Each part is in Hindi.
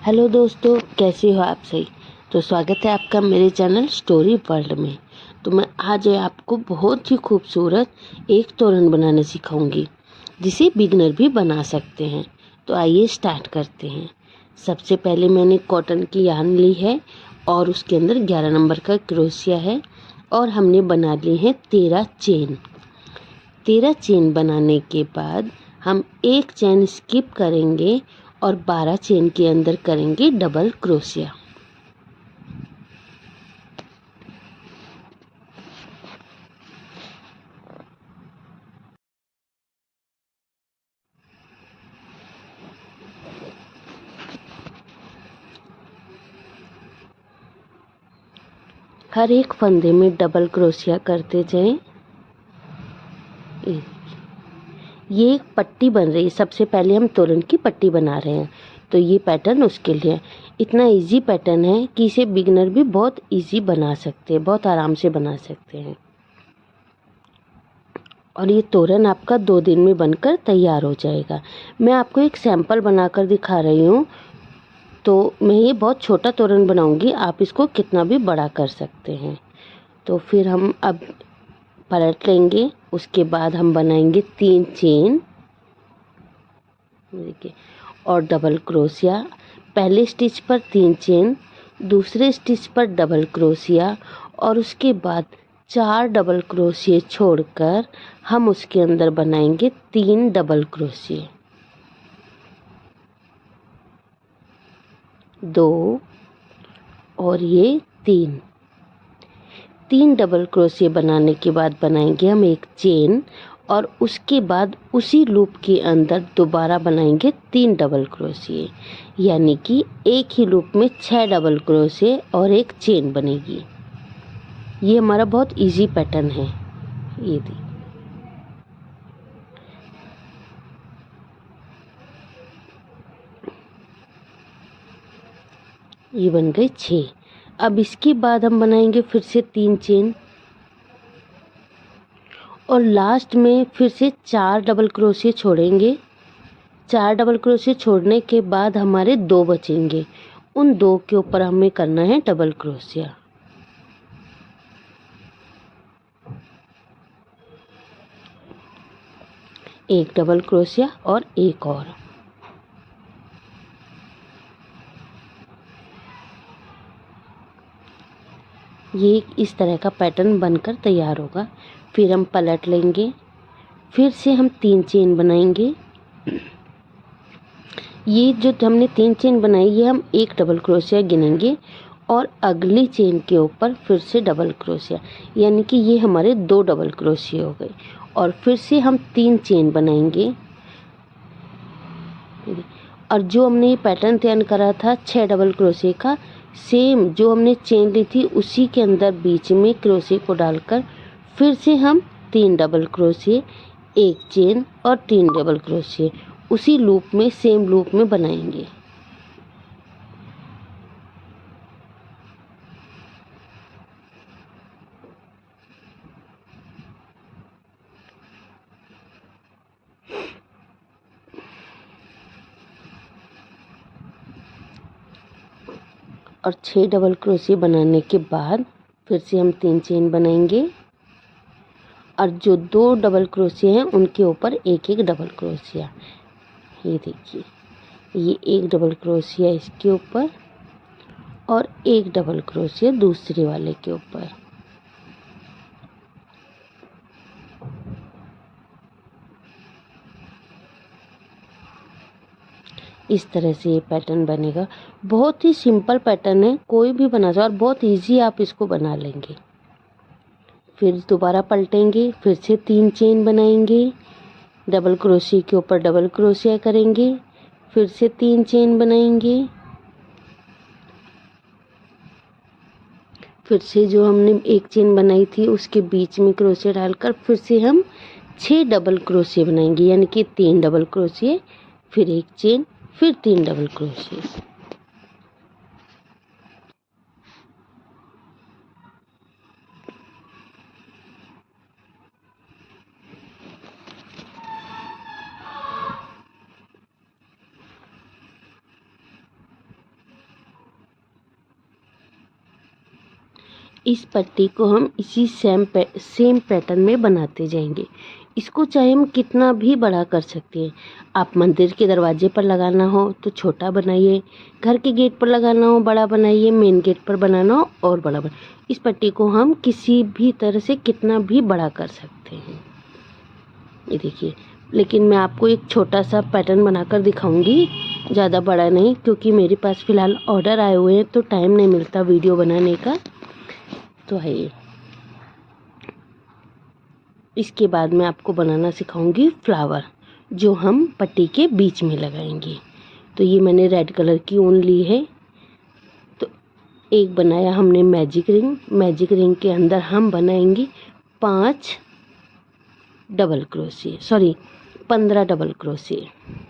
हेलो दोस्तों, कैसे हो आप सही। तो स्वागत है आपका मेरे चैनल स्टोरी वर्ल्ड में। तो मैं आज आपको बहुत ही खूबसूरत एक तोरण बनाना सिखाऊंगी जिसे बिगनर भी बना सकते हैं। तो आइए स्टार्ट करते हैं। सबसे पहले मैंने कॉटन की यार्न ली है और उसके अंदर 11 नंबर का क्रोशिया है और हमने बना लिए हैं 13 चेन। 13 चेन बनाने के बाद हम एक चेन स्किप करेंगे और 12 चेन के अंदर करेंगे डबल क्रोशिया। हर एक फंदे में डबल क्रोशिया करते जाएं। ये एक पट्टी बन रही है। सबसे पहले हम तोरण की पट्टी बना रहे हैं, तो ये पैटर्न उसके लिए इतना इजी पैटर्न है कि इसे बिगनर भी बहुत इजी बना सकते हैं, बहुत आराम से बना सकते हैं। और ये तोरण आपका 2 दिन में बनकर तैयार हो जाएगा। मैं आपको एक सैंपल बनाकर दिखा रही हूँ। तो मैं ये बहुत छोटा तोरण बनाऊंगी, आप इसको कितना भी बड़ा कर सकते हैं। तो फिर हम अब पलट लेंगे। उसके बाद हम बनाएंगे 3 चेन, देखिए, और डबल क्रोशिया। पहले स्टिच पर 3 चेन, दूसरे स्टिच पर डबल क्रोशिया और उसके बाद 4 डबल क्रोशिया छोड़कर हम उसके अंदर बनाएंगे 3 डबल क्रोशिया, 2 और ये 3 डबल क्रोशिया बनाने के बाद बनाएंगे हम एक चेन और उसके बाद उसी लूप के अंदर दोबारा बनाएंगे 3 डबल क्रोशिया, यानी कि एक ही लूप में 6 डबल क्रोशिया और एक चेन बनेगी। ये हमारा बहुत इजी पैटर्न है। ये देखिए, ये बन गई 6। अब इसके बाद हम बनाएंगे फिर से 3 चेन और लास्ट में फिर से 4 डबल क्रोशिया छोड़ेंगे। 4 डबल क्रोशिया छोड़ने के बाद हमारे 2 बचेंगे। उन 2 के ऊपर हमें करना है डबल क्रोशिया। एक डबल क्रोशिया और एक और। ये इस तरह का पैटर्न बनकर तैयार होगा। फिर हम पलट लेंगे, फिर से हम 3 चेन बनाएंगे। ये जो हमने 3 चेन बनाई, ये हम एक डबल क्रोशिया गिनेंगे और अगली चेन के ऊपर फिर से डबल क्रोशिया, यानी कि ये हमारे 2 डबल क्रोशिया हो गए। और फिर से हम 3 चेन बनाएंगे और जो हमने ये पैटर्न तैयार करा था 6 डबल क्रोशिया का, सेम जो हमने चेन ली थी उसी के अंदर बीच में क्रोशिया को डालकर फिर से हम 3 डबल क्रोशिया, एक चेन और 3 डबल क्रोशिया उसी लूप में, सेम लूप में बनाएंगे। और 6 डबल क्रोशिया बनाने के बाद फिर से हम 3 चेन बनाएंगे और जो 2 डबल क्रोशिया हैं उनके ऊपर एक एक डबल क्रोशिया। ये देखिए, ये एक डबल क्रोशिया इसके ऊपर और एक डबल क्रोशिया दूसरे वाले के ऊपर। इस तरह से ये पैटर्न बनेगा। बहुत ही सिंपल पैटर्न है, कोई भी बना सकता और बहुत इजी आप इसको बना लेंगे। फिर दोबारा पलटेंगे, फिर से 3 चेन बनाएंगे, डबल क्रोशिया के ऊपर डबल क्रोशिया करेंगे, फिर से 3 चेन बनाएंगे, फिर से जो हमने एक चेन बनाई थी उसके बीच में क्रोशिया डालकर फिर से हम 6 डबल क्रोशिया बनाएंगे, यानी कि 3 डबल क्रोशिया, फिर एक चेन, फिर 3 डबल क्रोशिया। इस पट्टी को हम इसी सेम पैटर्न में बनाते जाएंगे। इसको चाहे हम कितना भी बड़ा कर सकते हैं। आप मंदिर के दरवाजे पर लगाना हो तो छोटा बनाइए, घर के गेट पर लगाना हो बड़ा बनाइए, मेन गेट पर बनाना हो और बड़ा इस पट्टी को हम किसी भी तरह से कितना भी बड़ा कर सकते हैं। ये देखिए, लेकिन मैं आपको एक छोटा सा पैटर्न बनाकर दिखाऊंगी, ज़्यादा बड़ा नहीं, क्योंकि मेरे पास फ़िलहाल ऑर्डर आए हुए हैं तो टाइम नहीं मिलता वीडियो बनाने का। तो है ये। इसके बाद मैं आपको बनाना सिखाऊंगी फ्लावर, जो हम पट्टी के बीच में लगाएंगे। तो ये मैंने रेड कलर की ऊन ली है। तो एक बनाया हमने मैजिक रिंग। मैजिक रिंग के अंदर हम बनाएंगे 5 डबल क्रोशिया, 15 डबल क्रोशिया।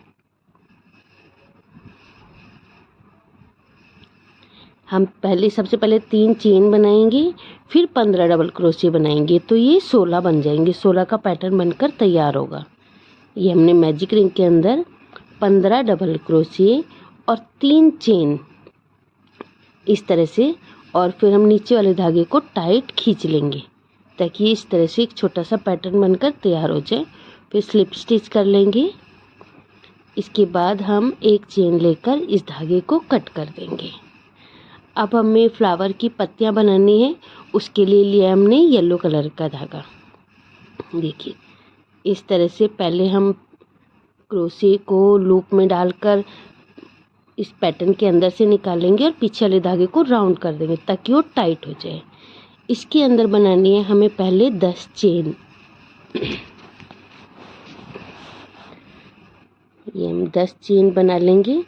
हम सबसे पहले 3 चेन बनाएंगे, फिर 15 डबल क्रोशिया बनाएंगे, तो ये 16 बन जाएंगे। 16 का पैटर्न बनकर तैयार होगा। ये हमने मैजिक रिंग के अंदर 15 डबल क्रोशिया और 3 चेन इस तरह से, और फिर हम नीचे वाले धागे को टाइट खींच लेंगे ताकि इस तरह से एक छोटा सा पैटर्न बनकर तैयार हो जाए। फिर स्लिप स्टिच कर लेंगे। इसके बाद हम एक चेन लेकर इस धागे को कट कर देंगे। अब हमें फ्लावर की पत्तियां बनानी है। उसके लिए लिया हमने येलो कलर का धागा। देखिए, इस तरह से पहले हम क्रोशिया को लूप में डालकर इस पैटर्न के अंदर से निकालेंगे और पीछे वाले धागे को राउंड कर देंगे ताकि वो टाइट हो जाए। इसके अंदर बनानी है हमें पहले 10 चेन। ये हम 10 चेन बना लेंगे।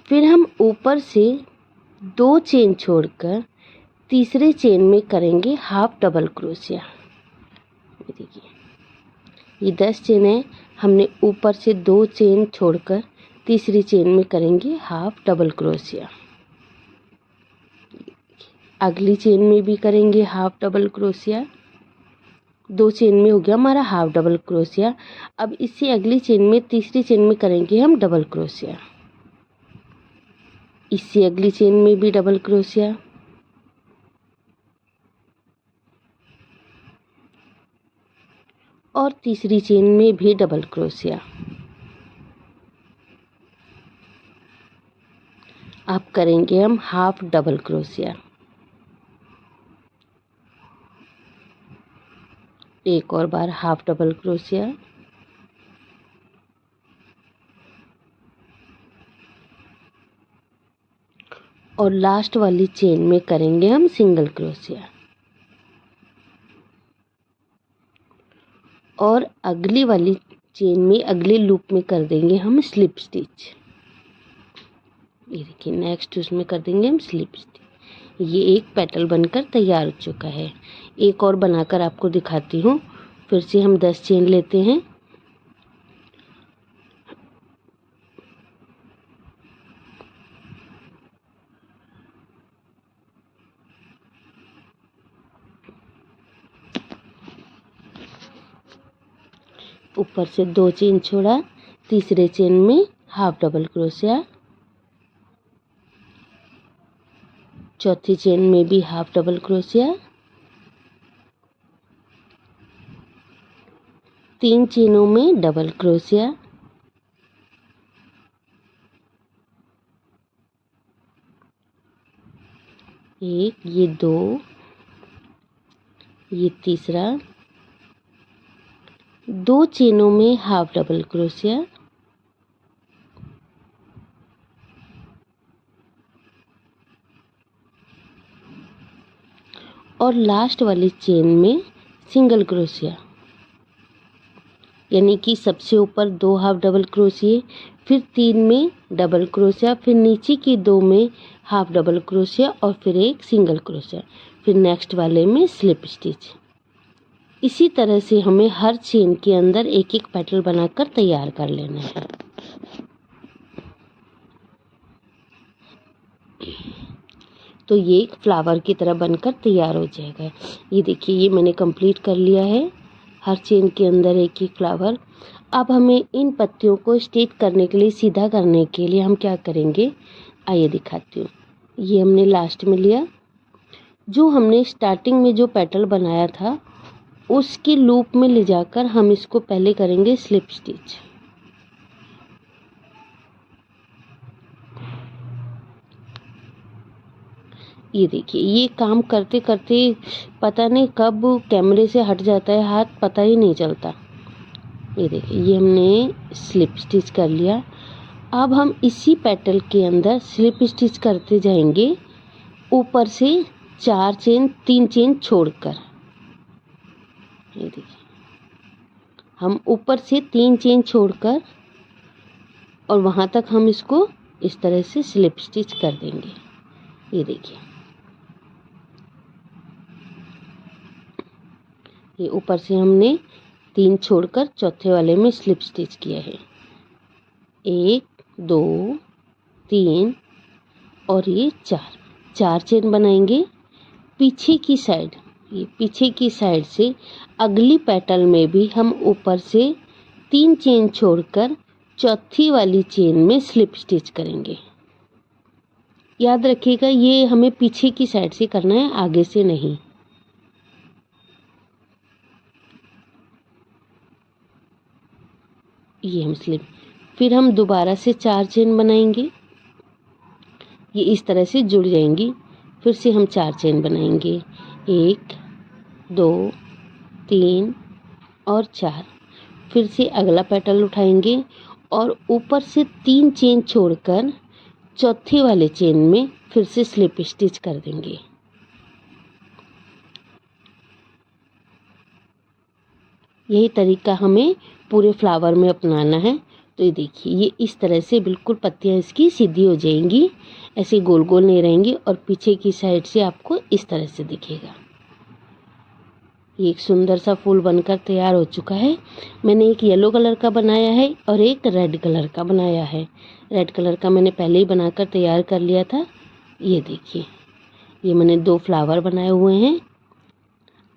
फिर हम ऊपर से 2 चेन छोड़कर तीसरे चेन में करेंगे हाफ डबल क्रोशिया। ये देखिए, ये 10 चेन है। हमने ऊपर से 2 चेन छोड़कर तीसरी चेन में करेंगे हाफ डबल क्रोशिया। अगली चेन में भी करेंगे हाफ डबल क्रोशिया। 2 चेन में हो गया हमारा हाफ डबल क्रोशिया। अब इसी अगली चेन में, तीसरी चेन में करेंगे हम डबल क्रोशिया। इससे अगली चेन में भी डबल क्रोशिया, और तीसरी चेन में भी डबल क्रोशिया। अब करेंगे हम हाफ डबल क्रोशिया। एक और बार हाफ डबल क्रोशिया, और लास्ट वाली चेन में करेंगे हम सिंगल क्रोशिया। और अगली वाली चेन में, अगले लूप में कर देंगे हम स्लिप स्टिच। ये देखिए, नेक्स्ट उसमें कर देंगे हम स्लिप स्टिच। ये एक पेटल बनकर तैयार हो चुका है। एक और बनाकर आपको दिखाती हूँ। फिर से हम 10 चेन लेते हैं। ऊपर से 2 चेन छोड़ा, तीसरे चेन में हाफ डबल क्रोशिया, चौथी चेन में भी हाफ डबल क्रोशिया, 3 चेनों में डबल क्रोशिया, एक, ये 2, ये तीसरा, 2 चेनों में हाफ डबल क्रोशिया, और लास्ट वाली चेन में सिंगल क्रोशिया। यानी कि सबसे ऊपर 2 हाफ डबल क्रोशिया, फिर 3 में डबल क्रोशिया, फिर नीचे की 2 में हाफ डबल क्रोशिया और फिर एक सिंगल क्रोशिया, फिर नेक्स्ट वाले में स्लिप स्टिच। इसी तरह से हमें हर चेन के अंदर एक एक पेटल बनाकर तैयार कर लेना है। तो ये एक फ्लावर की तरह बनकर तैयार हो जाएगा। ये देखिए, ये मैंने कंप्लीट कर लिया है। हर चेन के अंदर एक एक फ्लावर। अब हमें इन पत्तियों को स्टिच करने के लिए, सीधा करने के लिए हम क्या करेंगे, आइए दिखाती हूँ। ये हमने लास्ट में लिया, जो हमने स्टार्टिंग में जो पेटल बनाया था उसके लूप में ले जाकर हम इसको पहले करेंगे स्लिप स्टिच। ये देखिए, ये काम करते करते पता नहीं कब कैमरे से हट जाता है हाथ, पता ही नहीं चलता। ये देखिए, ये हमने स्लिप स्टिच कर लिया। अब हम इसी पेटल के अंदर स्लिप स्टिच करते जाएंगे, ऊपर से 4 चेन 3 चेन छोड़कर। ये देखिए, हम ऊपर से 3 चेन छोड़कर और वहाँ तक हम इसको इस तरह से स्लिप स्टिच कर देंगे। ये देखिए, ये ऊपर से हमने 3 छोड़कर चौथे वाले में स्लिप स्टिच किया है। 1 2 3 और ये 4 चेन बनाएंगे पीछे की साइड। ये पीछे की साइड से अगली पेटल में भी हम ऊपर से 3 चेन छोड़कर चौथी वाली चेन में स्लिप स्टिच करेंगे। याद रखिएगा, ये हमें पीछे की साइड से करना है, आगे से नहीं। ये हम स्लिप, फिर हम दोबारा से 4 चेन बनाएंगे। ये इस तरह से जुड़ जाएंगी। फिर से हम 4 चेन बनाएंगे, 1 2 3 और 4। फिर से अगला पेटल उठाएंगे और ऊपर से 3 चेन छोड़कर चौथे वाले चेन में फिर से स्लिप स्टिच कर देंगे। यही तरीका हमें पूरे फ्लावर में अपनाना है। तो ये देखिए, ये इस तरह से बिल्कुल पत्तियाँ इसकी सीधी हो जाएंगी, ऐसे गोल गोल नहीं रहेंगी और पीछे की साइड से आपको इस तरह से दिखेगा। ये एक सुंदर सा फूल बनकर तैयार हो चुका है। मैंने एक येलो कलर का बनाया है और एक रेड कलर का बनाया है। रेड कलर का मैंने पहले ही बनाकर तैयार कर लिया था। ये देखिए, ये मैंने 2 फ्लावर बनाए हुए हैं।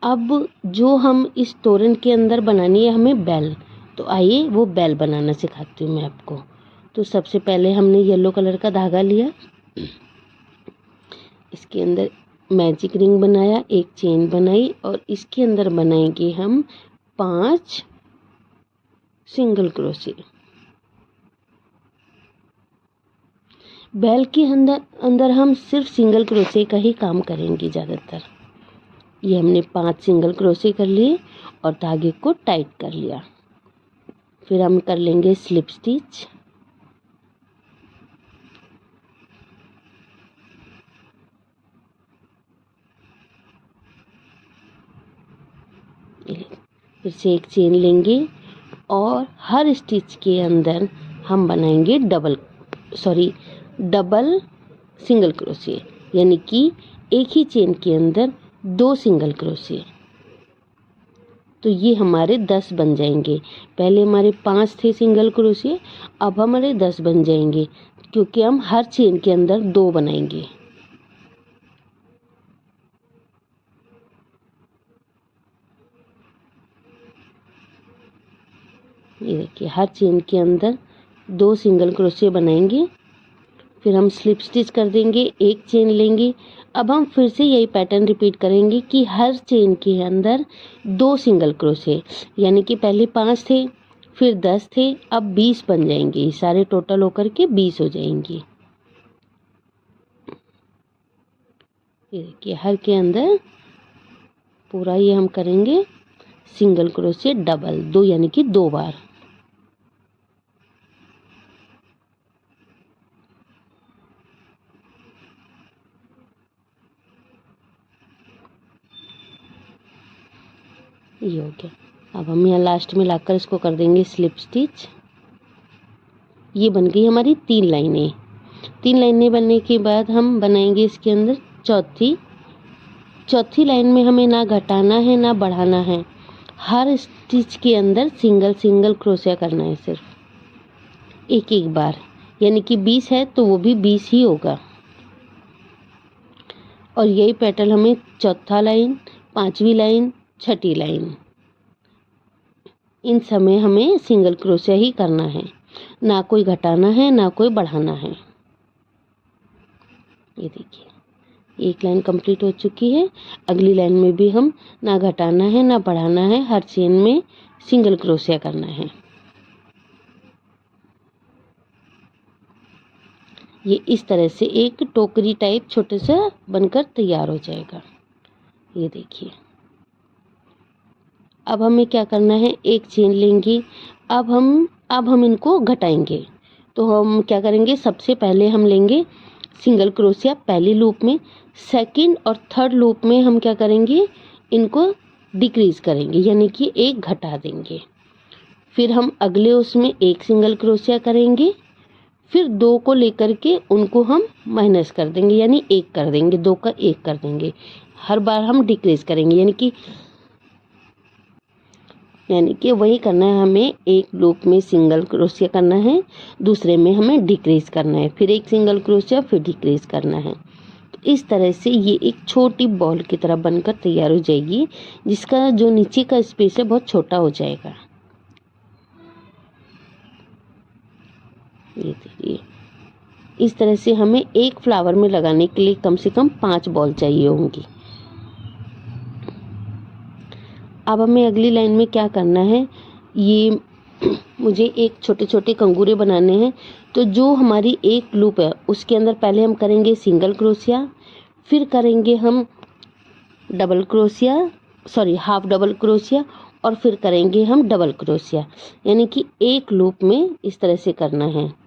अब जो हम इस तोरण के अंदर बनानी है हमें बेल, तो आइए वो बेल बनाना सिखाती हूँ मैं आपको। तो सबसे पहले हमने येलो कलर का धागा लिया, इसके अंदर मैजिक रिंग बनाया, एक चेन बनाई और इसके अंदर बनाएंगे हम 5 सिंगल क्रोशे। बेल के अंदर हम सिर्फ सिंगल क्रोशे का ही काम करेंगे ज़्यादातर। ये हमने 5 सिंगल क्रोशे कर लिए और धागे को टाइट कर लिया। फिर हम कर लेंगे स्लिप स्टिच। फिर से एक चेन लेंगे और हर स्टिच के अंदर हम बनाएंगे डबल सिंगल क्रोशे, यानी कि एक ही चेन के अंदर 2 सिंगल क्रोशे। तो ये हमारे 10 बन जाएंगे। पहले हमारे 5 थे सिंगल क्रोशे, अब हमारे 10 बन जाएंगे क्योंकि हम हर चेन के अंदर 2 बनाएंगे। ये देखिए, हर चेन के अंदर 2 सिंगल क्रोशे बनाएंगे। फिर हम स्लिप स्टिच कर देंगे, एक चेन लेंगे। अब हम फिर से यही पैटर्न रिपीट करेंगे कि हर चेन के अंदर 2 सिंगल क्रोशे, यानी कि पहले 5 थे, फिर 10 थे, अब 20 बन जाएंगे। सारे टोटल होकर के 20 हो जाएंगे। ये देखिए, हर के अंदर पूरा ये हम करेंगे सिंगल क्रोशे डबल, 2 यानी कि 2 बार। ये हो गया। अब हम यहाँ लास्ट में लाकर इसको कर देंगे स्लिप स्टिच। ये बन गई हमारी 3 लाइनें। 3 लाइनें बनने के बाद हम बनाएंगे इसके अंदर चौथी लाइन में हमें ना घटाना है ना बढ़ाना है। हर स्टिच के अंदर सिंगल सिंगल क्रोशिया करना है, सिर्फ एक बार, यानी कि 20 है तो वो भी 20 ही होगा। और यही पैटर्न हमें चौथा लाइन, 5वीं लाइन, 6ठी लाइन, इन समय हमें सिंगल क्रोशिया ही करना है, ना कोई घटाना है ना कोई बढ़ाना है। ये देखिए, एक लाइन कंप्लीट हो चुकी है। अगली लाइन में भी हम ना घटाना है ना बढ़ाना है, हर चेन में सिंगल क्रोशिया करना है। ये इस तरह से एक टोकरी टाइप छोटे सा बनकर तैयार हो जाएगा। ये देखिए, अब हमें क्या करना है, एक चेन लेंगे। अब हम इनको घटाएंगे। तो हम क्या करेंगे, सबसे पहले हम लेंगे सिंगल क्रोशिया पहली लूप में, सेकंड और थर्ड लूप में हम क्या करेंगे, इनको डिक्रीज करेंगे, यानी कि एक घटा देंगे। फिर हम अगले उसमें एक सिंगल क्रोशिया करेंगे, फिर दो को लेकर के उनको हम माइनस कर देंगे, यानी एक कर देंगे, दो का एक कर देंगे। हर बार हम डिक्रीज करेंगे, यानी कि वही करना है हमें। एक लूप में सिंगल क्रोशिया करना है, दूसरे में हमें डिक्रीज करना है, फिर एक सिंगल क्रोशिया, फिर डिक्रीज करना है। तो इस तरह से ये एक छोटी बॉल की तरह बनकर तैयार हो जाएगी, जिसका जो नीचे का स्पेस है बहुत छोटा हो जाएगा। ये देखिए, इस तरह से हमें एक फ्लावर में लगाने के लिए कम से कम 5 बॉल चाहिए होंगी। अब हमें अगली लाइन में क्या करना है, ये मुझे एक छोटे छोटे कंगूरे बनाने हैं। तो जो हमारी एक लूप है उसके अंदर पहले हम करेंगे सिंगल क्रोशिया, फिर करेंगे हम double crochet, half double crochet, और फिर करेंगे हम डबल क्रोशिया। यानी कि एक लूप में इस तरह से करना है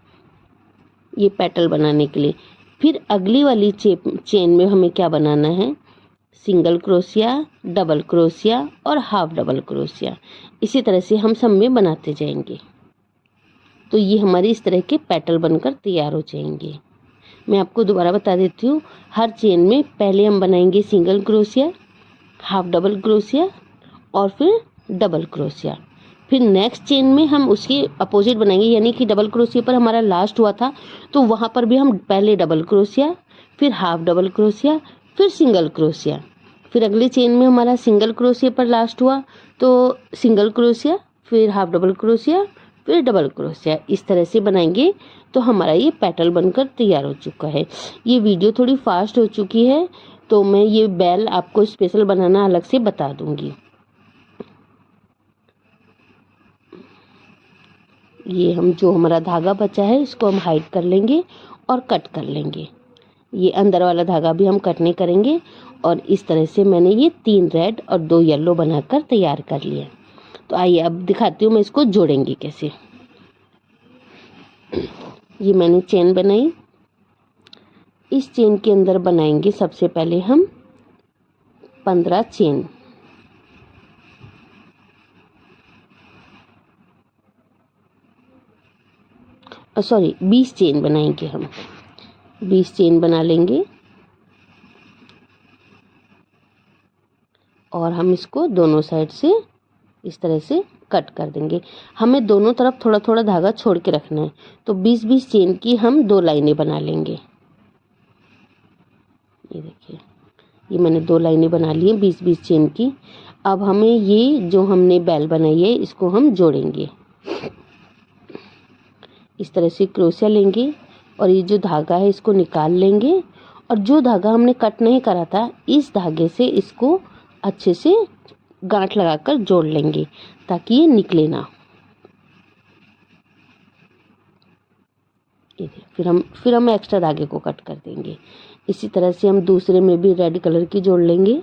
ये पेटल बनाने के लिए। फिर अगली वाली चेन में हमें क्या बनाना है, सिंगल क्रोशिया, डबल क्रोशिया और हाफ डबल क्रोशिया। इसी तरह से हम सब में बनाते जाएंगे। तो ये हमारी इस तरह के पेटल बनकर तैयार हो जाएंगे। मैं आपको दोबारा बता देती हूँ, हर चेन में पहले हम बनाएंगे single crochet, half double crochet और फिर डबल क्रोशिया। फिर नेक्स्ट चेन में हम उसके अपोजिट बनाएंगे, यानी कि डबल क्रोशिया पर हमारा लास्ट हुआ था तो वहाँ पर भी हम पहले डबल क्रोशिया, फिर हाफ डबल क्रोशिया, फिर सिंगल क्रोशिया। फिर अगली चेन में हमारा सिंगल क्रोशिया पर लास्ट हुआ तो सिंगल क्रोशिया, फिर हाफ डबल क्रोशिया, फिर डबल क्रोशिया। इस तरह से बनाएंगे तो हमारा ये पेटल बनकर तैयार हो चुका है। ये वीडियो थोड़ी फास्ट हो चुकी है, तो मैं ये बेल आपको स्पेशल बनाना अलग से बता दूंगी। ये हम जो हमारा धागा बचा है इसको हम हाइड कर लेंगे और कट कर लेंगे। ये अंदर वाला धागा भी हम कट नहीं करेंगे। और इस तरह से मैंने ये 3 रेड और 2 येलो बनाकर तैयार कर लिया। तो आइए अब दिखाती हूँ मैं इसको जोड़ेंगे कैसे। ये मैंने चेन बनाई, इस चेन के अंदर बनाएंगे सबसे पहले हम 15 चेन। सॉरी 20 चेन बनाएंगे हम, 20 चेन बना लेंगे और हम इसको दोनों साइड से इस तरह से कट कर देंगे। हमें दोनों तरफ थोड़ा थोड़ा धागा छोड़ के रखना है। तो 20-20 चेन की हम 2 लाइनें बना लेंगे। ये देखिए, ये मैंने 2 लाइनें बना ली हैं 20-20 चेन की। अब हमें ये जो हमने बेल बनाई है इसको हम जोड़ेंगे। इस तरह से क्रोशिया लेंगे और ये जो धागा है इसको निकाल लेंगे, और जो धागा हमने कट नहीं करा था इस धागे से इसको अच्छे से गांठ लगाकर जोड़ लेंगे ताकि ये निकले ना। फिर हम एक्स्ट्रा धागे को कट कर देंगे। इसी तरह से हम दूसरे में भी रेड कलर की जोड़ लेंगे।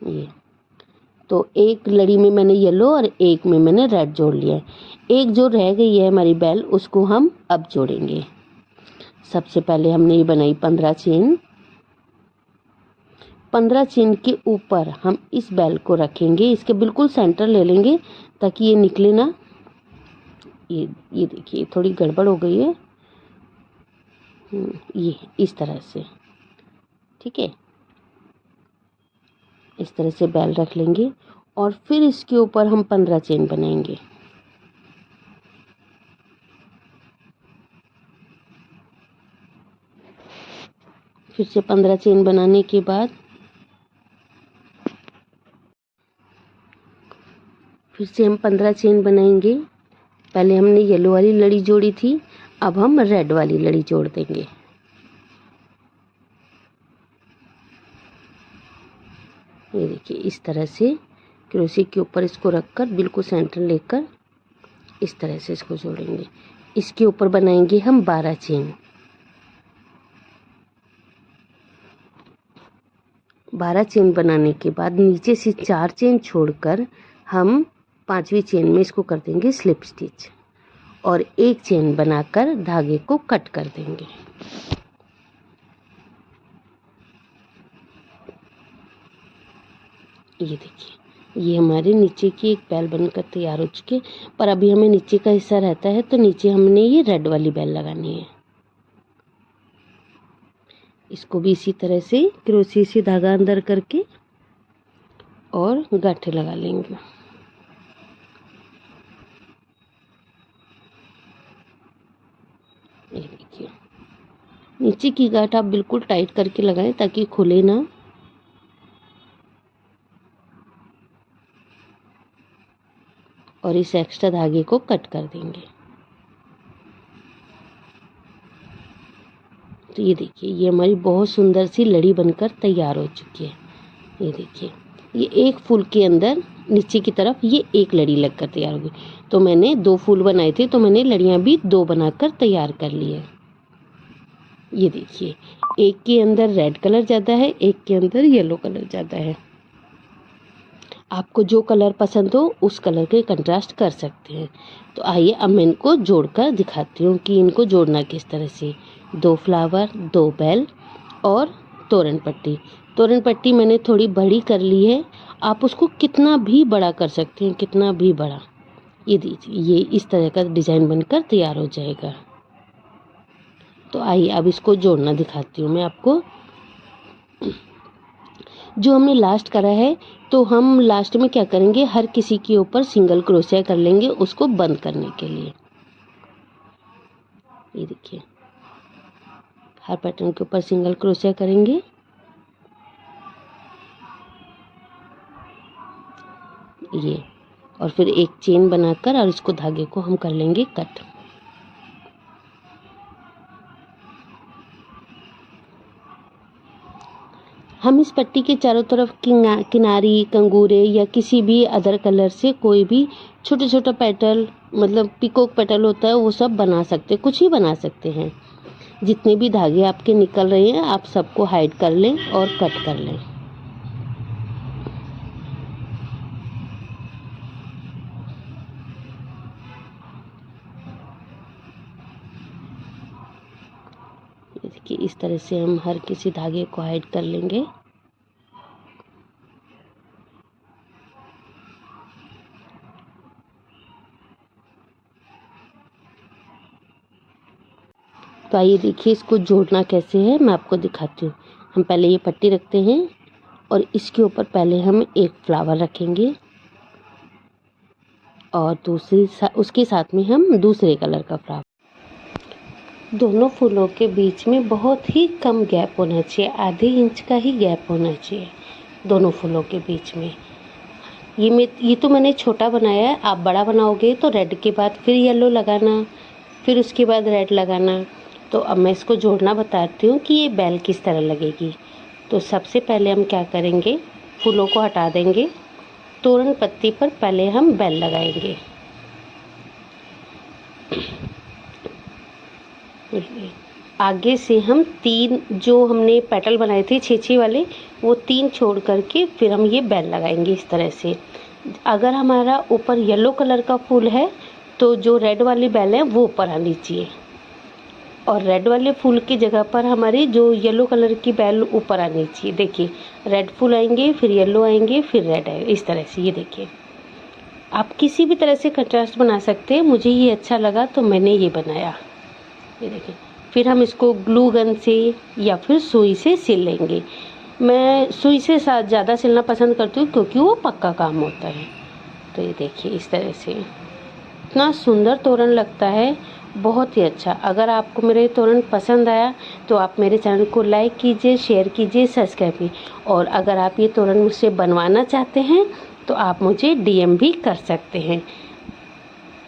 ये तो एक लड़ी में मैंने येलो और एक में मैंने रेड जोड़ लिया है। एक जो रह गई है हमारी बेल उसको हम अब जोड़ेंगे। सबसे पहले हमने ये बनाई 15 चेन। 15 चेन के ऊपर हम इस बेल को रखेंगे, इसके बिल्कुल सेंटर ले लेंगे ताकि ये निकले ना। ये देखिए थोड़ी गड़बड़ हो गई है। ये इस तरह से, ठीक है, इस तरह से बेल रख लेंगे और फिर इसके ऊपर हम 15 चेन बनाएंगे। फिर से 15 चेन बनाने के बाद फिर से हम 15 चेन बनाएंगे। पहले हमने येलो वाली लड़ी जोड़ी थी, अब हम रेड वाली लड़ी जोड़ देंगे। ये देखिए इस तरह से क्रोशे के ऊपर इसको रखकर बिल्कुल सेंटर लेकर इस तरह से इसको जोड़ेंगे। इसके ऊपर बनाएंगे हम 12 चेन। 12 चेन बनाने के बाद नीचे से 4 चेन छोड़कर हम 5वीं चेन में इसको कर देंगे स्लिप स्टिच और 1 चेन बनाकर धागे को कट कर देंगे। ये देखिए ये हमारे नीचे की एक बैल बनकर तैयार हो चुकी है, पर अभी हमें नीचे का हिस्सा रहता है तो नीचे हमने ये रेड वाली बैल लगानी है। इसको भी इसी तरह से क्रोशे से धागा अंदर करके और गांठें लगा लेंगे। ये देखिए नीचे की गांठ आप बिल्कुल टाइट करके लगाएं ताकि खुले ना। और इस एक्स्ट्रा धागे को कट कर देंगे। तो ये देखिए ये हमारी बहुत सुंदर सी लड़ी बनकर तैयार हो चुकी है। ये देखिए ये एक फूल के अंदर नीचे की तरफ ये एक लड़ी लगकर तैयार होगी। तो मैंने 2 फूल बनाए थे तो मैंने लड़ियां भी 2 बनाकर तैयार कर ली है। ये देखिए एक के अंदर रेड कलर ज़्यादा है, एक के अंदर येलो कलर ज़्यादा है। आपको जो कलर पसंद हो उस कलर के कंट्रास्ट कर सकते हैं। तो आइए अब मैं इनको जोड़कर दिखाती हूँ कि इनको जोड़ना किस तरह से। 2 फ्लावर, 2 बेल और तोरण पट्टी। तोरण पट्टी मैंने थोड़ी बड़ी कर ली है, आप उसको कितना भी बड़ा कर सकते हैं, कितना भी बड़ा। ये देखिए ये इस तरह का डिज़ाइन बनकर तैयार हो जाएगा। तो आइए अब इसको जोड़ना दिखाती हूँ मैं आपको। जो हमने लास्ट करा है तो हम लास्ट में क्या करेंगे, हर किसी के ऊपर सिंगल क्रोशिया कर लेंगे उसको बंद करने के लिए। ये देखिए हर पैटर्न के ऊपर सिंगल क्रोशिया करेंगे। ये और फिर एक चेन बनाकर और इसको धागे को हम कर लेंगे कट। हम इस पट्टी के चारों तरफ किनारी, कंगूरे या किसी भी अदर कलर से कोई भी छोटे छोटा पेटल, मतलब पिकॉक पेटल होता है वो सब बना सकते, कुछ ही बना सकते हैं। जितने भी धागे आपके निकल रहे हैं आप सबको हाइड कर लें और कट कर लें। देखिए इस तरह से हम हर किसी धागे को हाइड कर लेंगे। तो आइए देखिए इसको जोड़ना कैसे है मैं आपको दिखाती हूँ। हम पहले ये पट्टी रखते हैं और इसके ऊपर पहले हम एक फ्लावर रखेंगे और उसके साथ में हम दूसरे कलर का फ्लावर। दोनों फूलों के बीच में बहुत ही कम गैप होना चाहिए, आधे इंच का ही गैप होना चाहिए दोनों फूलों के बीच में। ये तो मैंने छोटा बनाया है, आप बड़ा बनाओगे तो रेड के बाद फिर येलो लगाना, फिर उसके बाद रेड लगाना। तो अब मैं इसको जोड़ना बताती हूँ कि ये बेल किस तरह लगेगी। तो सबसे पहले हम क्या करेंगे, फूलों को हटा देंगे, तोरण पत्ती पर पहले हम बेल लगाएंगे। आगे से हम 3 जो हमने पेटल बनाए थे 6-6 वाले, वो 3 छोड़ करके फिर हम ये बेल लगाएंगे इस तरह से। अगर हमारा ऊपर येलो कलर का फूल है तो जो रेड वाली बेल है वो ऊपर आनी चाहिए और रेड वाले फूल की जगह पर हमारी जो येलो कलर की बेल ऊपर आनी चाहिए। देखिए रेड फूल आएंगे, फिर येलो आएंगे, फिर रेड आएंगे, इस तरह से। ये देखिए आप किसी भी तरह से कंट्रास्ट बना सकते हैं, मुझे ये अच्छा लगा तो मैंने ये बनाया। ये देखिए फिर हम इसको ग्लू गन से या फिर सुई से सिल लेंगे। मैं सुई से ज़्यादा सिलना पसंद करती हूँ क्योंकि वो पक्का काम होता है। तो ये देखिए इस तरह से इतना सुंदर तोरण लगता है, बहुत ही अच्छा। अगर आपको मेरे तोरण पसंद आया तो आप मेरे चैनल को लाइक कीजिए, शेयर कीजिए, सब्सक्राइब कीजिए। और अगर आप ये तोरण मुझसे बनवाना चाहते हैं तो आप मुझे DM भी कर सकते हैं।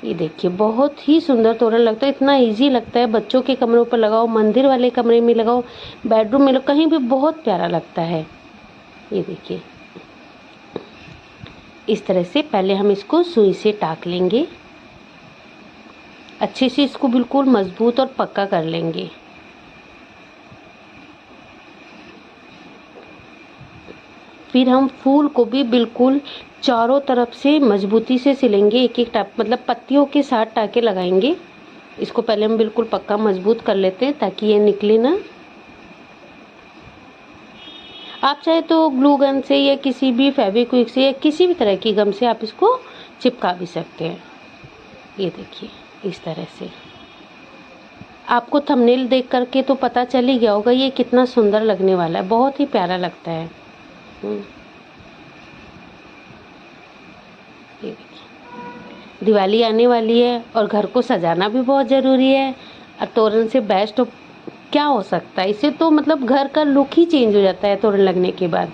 ये देखिए बहुत ही सुंदर तोरण लगता है, इतना इजी लगता है। बच्चों के कमरों पर लगाओ, मंदिर वाले कमरे में लगाओ, बेडरूम में लगाओ, कहीं भी बहुत प्यारा लगता है। ये देखिए इस तरह से पहले हम इसको सुई से टाक लेंगे, अच्छे से इसको बिल्कुल मजबूत और पक्का कर लेंगे। फिर हम फूल को भी बिल्कुल चारों तरफ से मजबूती से सिलेंगे, एक एक टाक मतलब पत्तियों के साथ टाके लगाएंगे। इसको पहले हम बिल्कुल पक्का मजबूत कर लेते हैं ताकि ये निकले ना। आप चाहे तो ग्लू गन से या किसी भी फेविक्विक से या किसी भी तरह की गम से आप इसको चिपका भी सकते हैं। ये देखिए इस तरह से। आपको थंबनेल देख करके तो पता चल ही गया होगा ये कितना सुंदर लगने वाला है, बहुत ही प्यारा लगता है। ये देखिए, दिवाली आने वाली है और घर को सजाना भी बहुत ज़रूरी है। और तोरण से बेस्ट क्या हो सकता है, इससे तो मतलब घर का लुक ही चेंज हो जाता है तोरण लगने के बाद।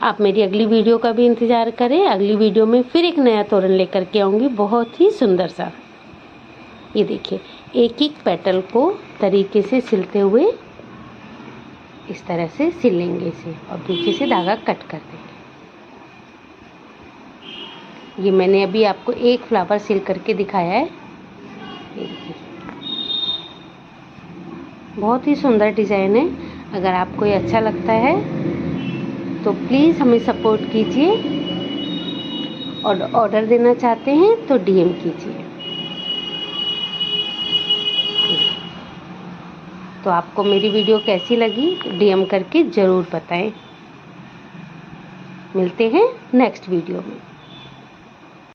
आप मेरी अगली वीडियो का भी इंतज़ार करें। अगली वीडियो में फिर एक नया तोरण लेकर के आऊँगी, बहुत ही सुंदर सा। ये देखिए, एक एक पेटल को तरीके से सिलते हुए इस तरह से सिल लेंगे इसे और पीछे से धागा कट कर देंगे। ये मैंने अभी आपको एक फ्लावर सिल करके दिखाया है। ये देखिए, बहुत ही सुंदर डिज़ाइन है। अगर आपको ये अच्छा लगता है तो प्लीज़ हमें सपोर्ट कीजिए और ऑर्डर देना चाहते हैं तो DM कीजिए। तो आपको मेरी वीडियो कैसी लगी DM करके ज़रूर बताएं। मिलते हैं नेक्स्ट वीडियो में।